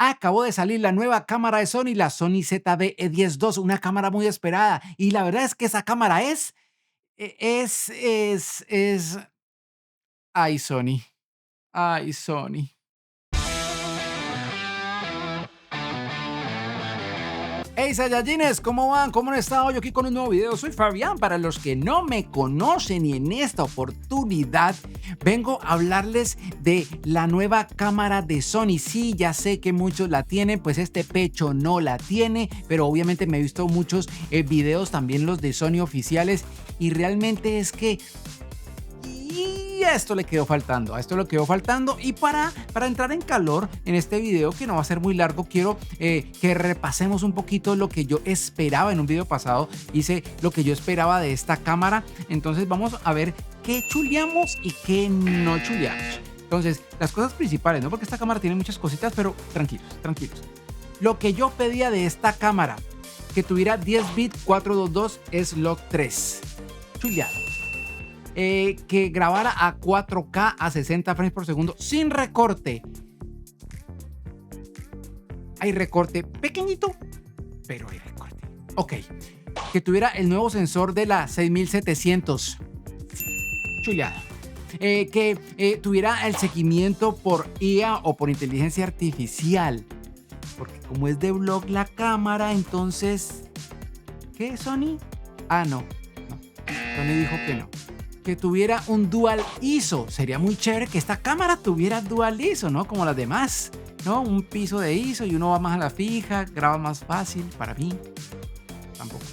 Acabó de salir la nueva cámara de Sony, la Sony ZV-E10 II, una cámara muy esperada. Y la verdad es que esa cámara es... Ay, Sony. Ay, Sony. Hey Saiyajines, ¿cómo van? ¿Cómo han estado? Yo aquí con un nuevo video. Soy Fabián, para los que no me conocen, y en esta oportunidad vengo a hablarles de la nueva cámara de Sony. Sí, ya sé que muchos la tienen, pues este pecho no la tiene, pero obviamente me he visto muchos videos, también los de Sony oficiales, y realmente es que y a esto le quedó faltando, y para entrar en calor en este video, que no va a ser muy largo, quiero que repasemos un poquito lo que yo esperaba. En un video pasado hice lo que yo esperaba de esta cámara, entonces vamos a ver qué chuleamos y qué no chuleamos. Entonces, las cosas principales, ¿no? Porque esta cámara tiene muchas cositas, pero tranquilos. Lo que yo pedía de esta cámara, que tuviera 10 bits 422 slot 3, chuleado. Que grabara a 4K a 60 frames por segundo sin recorte. Hay recorte pequeñito, pero hay recorte. Ok. Que tuviera el nuevo sensor de la 6700. Chuleada. Que tuviera el seguimiento por IA o por inteligencia artificial. Porque como es de vlog la cámara, entonces... ¿Qué, Sony? Ah, no. Sony dijo que no. Que tuviera un Dual ISO. Sería muy chévere que esta cámara tuviera Dual ISO, ¿no? Como las demás, ¿no? Un piso de ISO y uno va más a la fija, graba más fácil. Para mí, tampoco.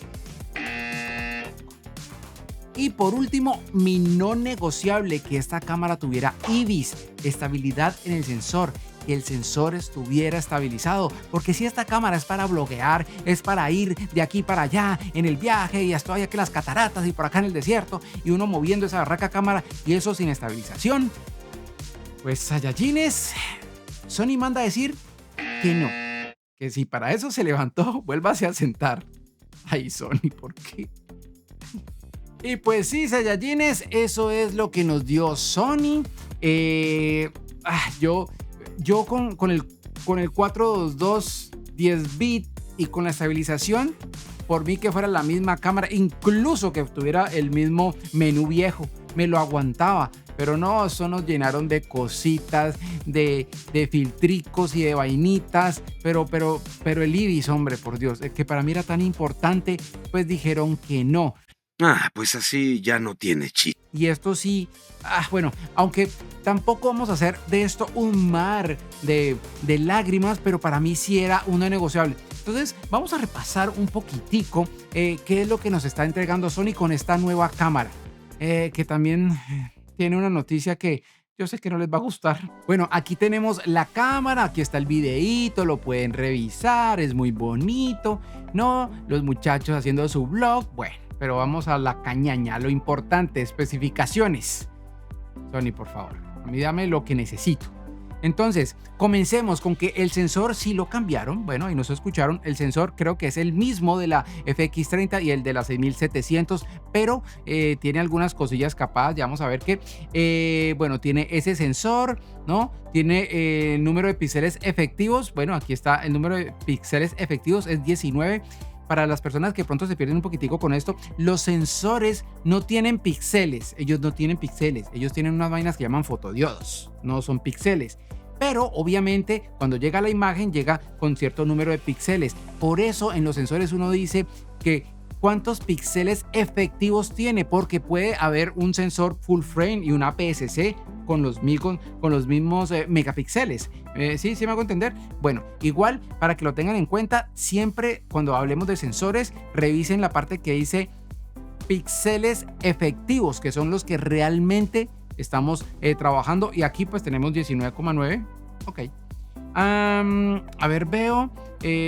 Y por último, mi no negociable, que esta cámara tuviera IBIS, estabilidad en el sensor, que el sensor estuviera estabilizado, porque si esta cámara es para bloguear, es para ir de aquí para allá en el viaje, y estoy aquí en las cataratas y por acá en el desierto, y uno moviendo esa barraca cámara y eso sin estabilización, pues Saiyajines, Sony manda a decir que no, que si para eso se levantó, vuélvase a sentar. Ay, Sony, ¿por qué? Y pues sí, Saiyajines, eso es lo que nos dio Sony. Yo con el 422 10 bit y con la estabilización, por mí que fuera la misma cámara, incluso que tuviera el mismo menú viejo, me lo aguantaba. Pero no, eso nos llenaron de cositas, de filtricos y de vainitas. Pero el IBIS, hombre, por Dios, que para mí era tan importante, pues dijeron que no. Pues así ya no tiene chiste. Y esto sí, bueno, aunque tampoco vamos a hacer de esto un mar de lágrimas, pero para mí sí era una negociable. Entonces vamos a repasar un poquitico qué es lo que nos está entregando Sony con esta nueva cámara, que también tiene una noticia que yo sé que no les va a gustar. Bueno, aquí tenemos la cámara, aquí está el videíto, lo pueden revisar, es muy bonito, ¿no? Los muchachos haciendo su vlog, bueno. Pero vamos a la cañaña, lo importante, especificaciones. Sony, por favor, a mí dame lo que necesito. Entonces, comencemos con que el sensor sí lo cambiaron. Bueno, y nos escucharon, el sensor creo que es el mismo de la FX30 y el de la 6700, pero tiene algunas cosillas capadas. Ya vamos a ver que, bueno, tiene ese sensor, ¿no? Tiene el número de píxeles efectivos. Bueno, aquí está el número de píxeles efectivos, es 19. Para las personas que pronto se pierden un poquitico con esto, los sensores no tienen píxeles, ellos no tienen píxeles, ellos tienen unas vainas que llaman fotodiodos, no son píxeles. Pero obviamente cuando llega la imagen llega con cierto número de píxeles. Por eso en los sensores uno dice que cuántos píxeles efectivos tiene, porque puede haber un sensor full frame y un APS-C con los mismos megapíxeles. ¿Sí me hago entender? Bueno, igual para que lo tengan en cuenta, siempre cuando hablemos de sensores, revisen la parte que dice píxeles efectivos, que son los que realmente estamos trabajando, y aquí pues tenemos 19,9. Ok. A ver, veo,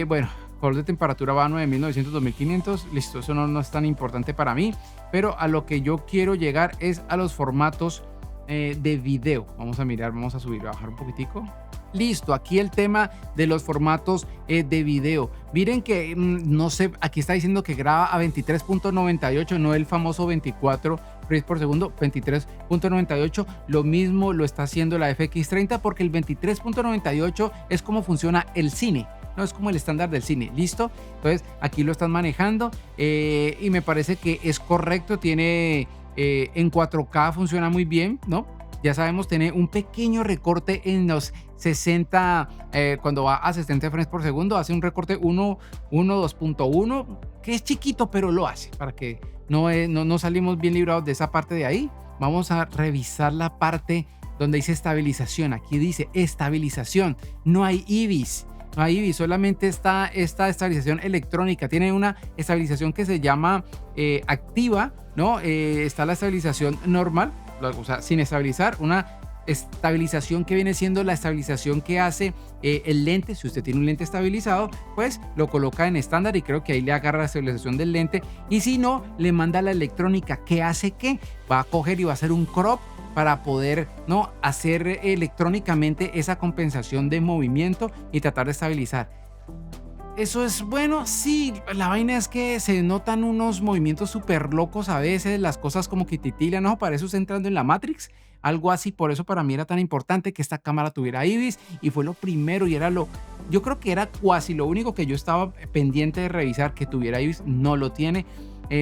bueno, color de temperatura va a 9900, 2500. Listo, eso no es tan importante para mí, pero a lo que yo quiero llegar es a los formatos de video. Vamos a mirar, vamos a subir, a bajar un poquitico. Listo, aquí el tema de los formatos de video. Miren que, no sé, aquí está diciendo que graba a 23.98, no el famoso 24 frames por segundo, 23.98. Lo mismo lo está haciendo la FX30 porque el 23.98 es como funciona el cine. No es como el estándar del cine, ¿listo? Entonces aquí lo están manejando y me parece que es correcto, tiene en 4K funciona muy bien, ¿no? Ya sabemos, tiene un pequeño recorte en los 60, cuando va a 60 frames por segundo, hace un recorte 2.1, que es chiquito, pero lo hace, para que no salimos bien librados de esa parte de ahí. Vamos a revisar la parte donde dice estabilización. Aquí dice estabilización, no hay IBIS. No hay IBIS, solamente está esta estabilización electrónica. Tiene una estabilización que se llama activa, ¿no? Está la estabilización normal, o sea, sin estabilizar, una estabilización que viene siendo la estabilización que hace el lente. Si usted tiene un lente estabilizado, pues lo coloca en estándar y creo que ahí le agarra la estabilización del lente. Y si no, le manda la electrónica que hace que va a coger y va a hacer un crop para poder, ¿no?, hacer electrónicamente esa compensación de movimiento y tratar de estabilizar. ¿Eso es bueno? Sí, la vaina es que se notan unos movimientos súper locos a veces, las cosas como que titilan, ¿no? Para eso está entrando en la Matrix, algo así. Por eso para mí era tan importante que esta cámara tuviera IBIS y fue lo primero y era yo creo que era casi lo único que yo estaba pendiente de revisar que tuviera IBIS. No lo tiene.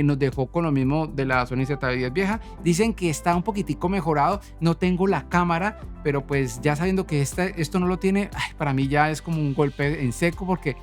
Nos dejó con lo mismo de la Sony ZV-10 vieja. Dicen que está un poquitico mejorado. No tengo la cámara, pero pues ya sabiendo que esto no lo tiene, para mí ya es como un golpe en seco porque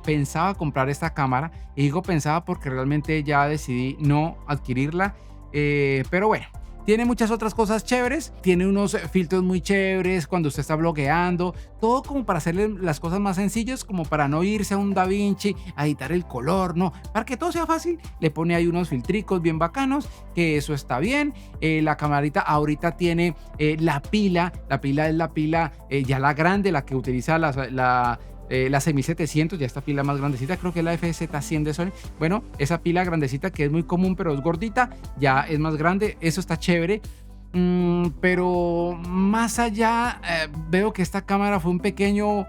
pensaba comprar esta cámara. Y digo pensaba porque realmente ya decidí no adquirirla. Pero bueno, tiene muchas otras cosas chéveres, tiene unos filtros muy chéveres cuando usted está blogueando, todo como para hacerle las cosas más sencillas, como para no irse a un DaVinci a editar el color, no, para que todo sea fácil, le pone ahí unos filtricos bien bacanos, que eso está bien. La camarita ahorita tiene la pila es la pila ya la grande, la que utiliza la 6700, ya esta pila más grandecita, creo que es la FZ100 de Sony. Bueno, esa pila grandecita que es muy común pero es gordita, ya es más grande, eso está chévere. Pero más allá, veo que esta cámara fue un pequeño,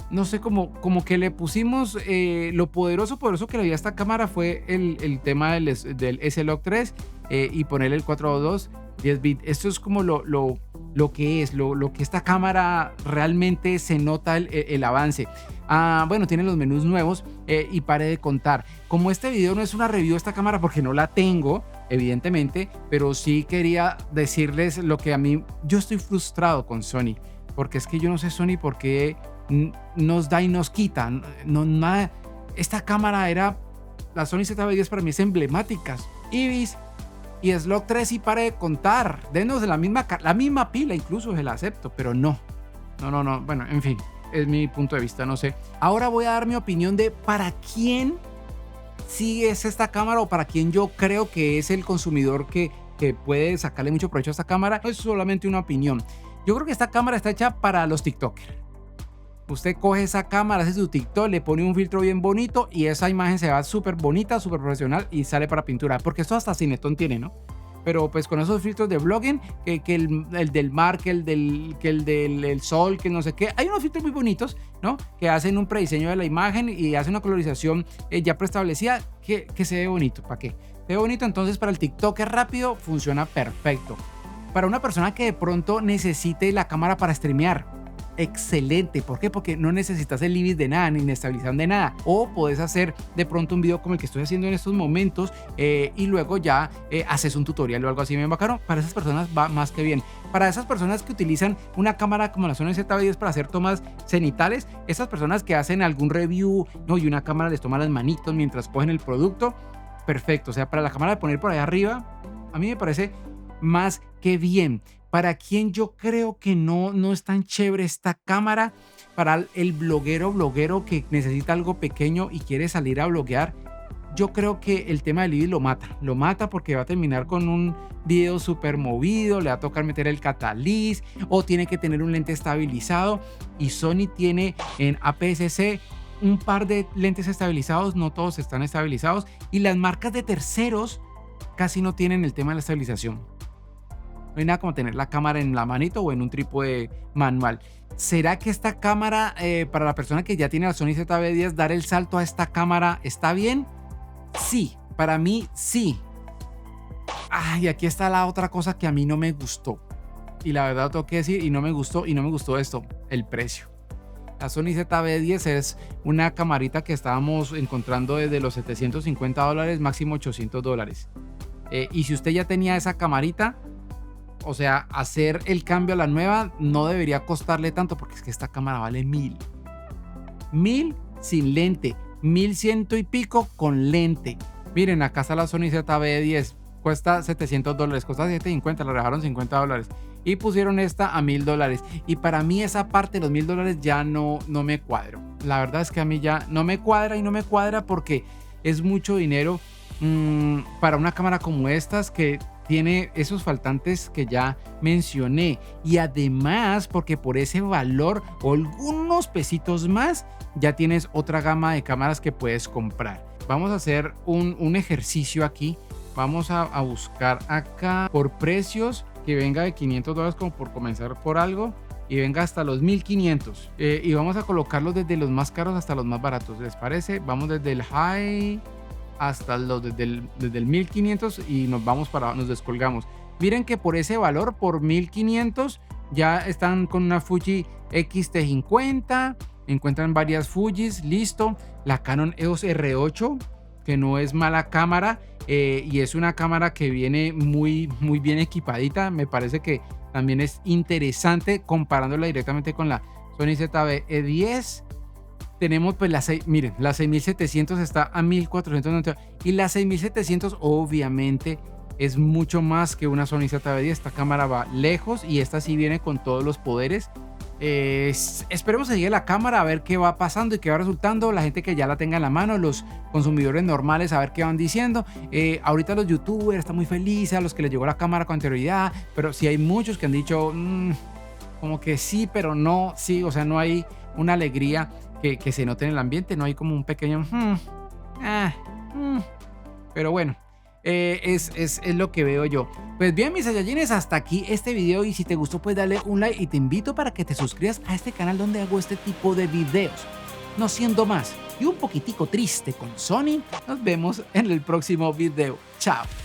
no sé, como que le pusimos lo poderoso que le dio a esta cámara fue el tema del S-Log 3 y ponerle el 422 10 bits. Esto es como lo que es, lo que esta cámara realmente se nota el avance. Bueno, tiene los menús nuevos y pare de contar. Como este video no es una review de esta cámara porque no la tengo, evidentemente, pero sí quería decirles lo que a mí, yo estoy frustrado con Sony, porque es que yo no sé Sony por qué nos da y nos quita. Nada. Esta cámara la Sony ZV-10 para mí es emblemática. IBIS y Slog 3 y pare de contar. Denos de la misma pila, incluso se la acepto, pero no. Bueno, en fin, es mi punto de vista, no sé. Ahora voy a dar mi opinión de para quién sí es esta cámara o para quién yo creo que es el consumidor que puede sacarle mucho provecho a esta cámara. No es solamente una opinión. Yo creo que esta cámara está hecha para los TikTokers. Usted coge esa cámara, hace su TikTok, le pone un filtro bien bonito y esa imagen se va súper bonita, súper profesional y sale para pintura. Porque esto hasta Cinetón tiene, ¿no? Pero pues con esos filtros de vlogging, que el del mar, que el del sol, que no sé qué. Hay unos filtros muy bonitos, ¿no? Que hacen un prediseño de la imagen y hacen una colorización ya preestablecida que se ve bonito. ¿Para qué? Se ve bonito, entonces para el TikTok es rápido, funciona perfecto. Para una persona que de pronto necesite la cámara para streamear, excelente. ¿Por qué? Porque no necesitas el IBIS de nada, ni inestabilización de nada. O puedes hacer de pronto un video como el que estoy haciendo en estos momentos y luego ya haces un tutorial o algo así bien bacano. Para esas personas va más que bien. Para esas personas que utilizan una cámara como la Sony ZV-10 para hacer tomas cenitales, esas personas que hacen algún review, ¿no?, y una cámara les toma las manitos mientras cogen el producto, perfecto. O sea, para la cámara de poner por ahí arriba, a mí me parece más que bien. Para quien yo creo que no es tan chévere esta cámara, para el bloguero que necesita algo pequeño y quiere salir a bloguear, yo creo que el tema del IBIS lo mata porque va a terminar con un video súper movido, le va a tocar meter el catalyst o tiene que tener un lente estabilizado, y Sony tiene en APS-C un par de lentes estabilizados, no todos están estabilizados, y las marcas de terceros casi no tienen el tema de la estabilización. No hay nada como tener la cámara en la manito o en un trípode manual. ¿Será que esta cámara, para la persona que ya tiene la Sony ZV-10, dar el salto a esta cámara está bien? Sí, para mí sí. Ay, aquí está la otra cosa que a mí no me gustó. Y la verdad tengo que decir, y no me gustó esto, el precio. La Sony ZV-10 es una camarita que estábamos encontrando desde los $750, máximo $800. Y si usted ya tenía esa camarita, o sea, hacer el cambio a la nueva no debería costarle tanto, porque es que esta cámara vale 1000. 1000 sin lente, 1100 y pico con lente. Miren, acá está la Sony ZV-10, cuesta $700, cuesta $750, la rebajaron $50 y pusieron esta a $1000. Y para mí esa parte de los $1000 ya no me cuadro. La verdad es que a mí ya no me cuadra, y no me cuadra porque es mucho dinero para una cámara como estas que tiene esos faltantes que ya mencioné, y además porque por ese valor o algunos pesitos más ya tienes otra gama de cámaras que puedes comprar. Vamos a hacer un ejercicio aquí. Vamos a buscar acá por precios que venga de $500 como por comenzar por algo y venga hasta los 1500, y vamos a colocarlos desde los más caros hasta los más baratos. ¿Les parece? Vamos desde el high hasta desde el 1500 y nos descolgamos. Miren que por ese valor, por 1500, ya están con una Fuji X-T50. Encuentran varias Fujis, listo. La Canon EOS R8, que no es mala cámara, y es una cámara que viene muy bien equipadita. Me parece que también es interesante comparándola directamente con la Sony ZV-E10. Tenemos pues miren, la 6700 está a 1490, y la 6700 obviamente es mucho más que una Sony ZV-10. Esta cámara va lejos y esta sí viene con todos los poderes. Esperemos que llegue la cámara, a ver qué va pasando y qué va resultando. La gente que ya la tenga en la mano, los consumidores normales, a ver qué van diciendo. Ahorita los youtubers están muy felices, a los que les llegó la cámara con anterioridad, pero sí hay muchos que han dicho como que sí, pero no, sí, o sea, no hay una alegría que se note en el ambiente, no hay como un pequeño pero bueno, es lo que veo yo. Pues bien, mis Saiyajines, hasta aquí este video, y si te gustó pues dale un like y te invito para que te suscribas a este canal donde hago este tipo de videos. No siendo más y un poquitico triste con Sony, nos vemos en el próximo video. Chao.